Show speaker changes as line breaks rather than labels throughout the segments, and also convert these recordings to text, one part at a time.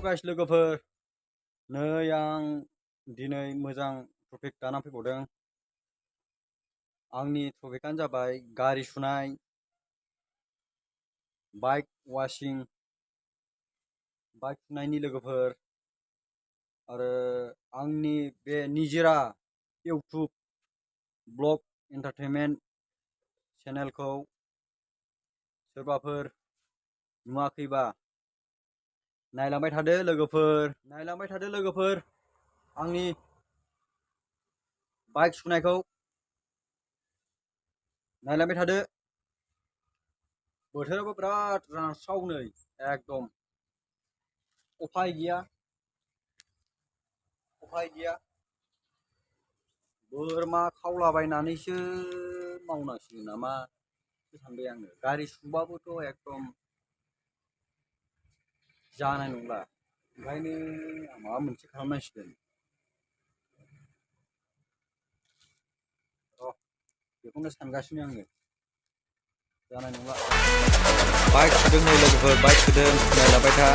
Surprise लोगोफोर नै आं दिनै मोजां टपिक लाना फैबावदों। आंनि टपिकआनो जाबाय गारि सुनाय, बाइक वाशिं, बाइक सुनायनि लोगोफोर आरो आंनि बे निजिरा इउटुब ब्लग एन्टारटेनमेन्ट चेनेलखौ सोरबाफोर नुवाखैबा नायलांबाय थादो लोगोफोर आंनि बाइक सुनायखौ नायलांबाय थादो। बोथोराबो बिराद रानस्राव नै एकदम उफाय गैया बोरमा खावलाबायनानैसो मावनांसिगोन नामा सानबाय आङो। गारि सुबाबोथ' एकदम जानाय नंला, ओंखायनो माबा मोनसे खालामनांसिगोन। बेखौनो सानगासिनो आङो, जानाय नंला। बाइक सुदों नै लोगोफोर, बाइक सुदों, नायलांबाय था,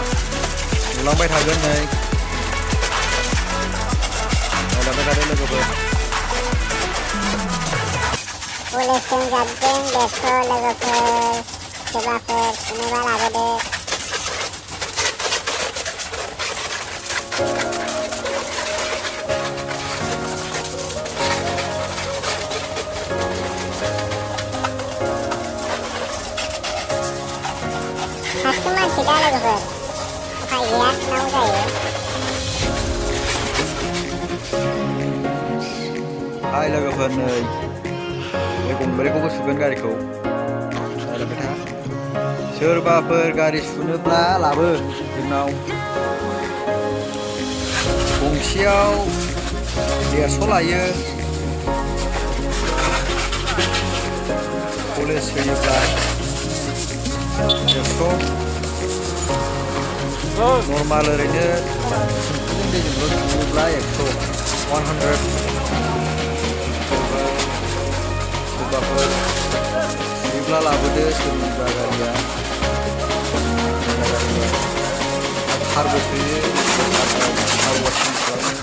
नुलांबाय थागोन नै, नायलांबाय थादो लोगोफोर।
पुलिसजों जाबजों बेस्थ' लोगोफोर, सोरबाफोर सुनोबा लाबोदो। हारसिं मानसि दा लोगोफोर, उफाय गैया सुनांगौ जायो।
हाय लोगोफोर, नै बे गंब्रैखौबो सुगोन गारिखौ, नायलांबाय था। सोरबाफोर गारि सुनोब्ला लाबो जोंनाव। गंसेयाव 150 लायो, पुलिस होयोब्ला 100, नर्माल ओरैनो संख्रिजों दैजोंल' सुयोब्ला 100। सोरबाफोर सुयोब्ला लाबोदो। सोरनिबा गारिया कारबो सुयो, कार वाशिं खालामो,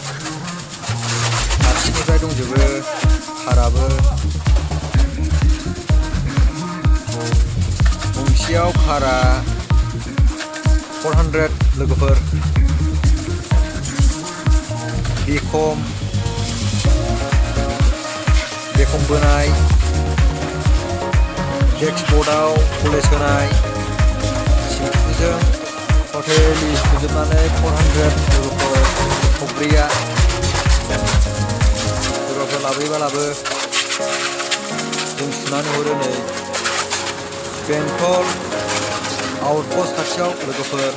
फारसेनिफ्राय दंजोबो काराबो। गंसेयाव कारा 400 लोगोफोर। बेखम बोनाय, डेक्सबर्डआव पलिस होनाय, सिम्पुजों टटेलि सुजोबनानै 400 लोगोफोर। खब्रैया सोरबाफोर लाबोयोबा लाबो, जों सुनानै हरो नै बेंटल आउटपस्ट खाथियाव लोगोफोर।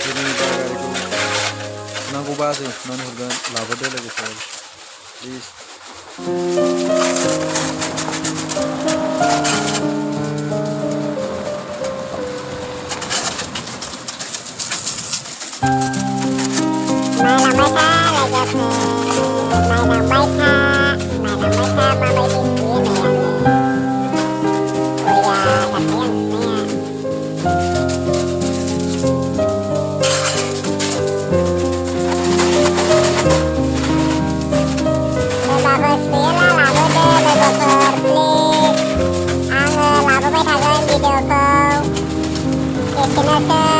सोरनिबा गारिखौ सुनांगौबा जों सुनानै हरगोन, लाबोदो लोगोफोर प्लिज।
Destinasi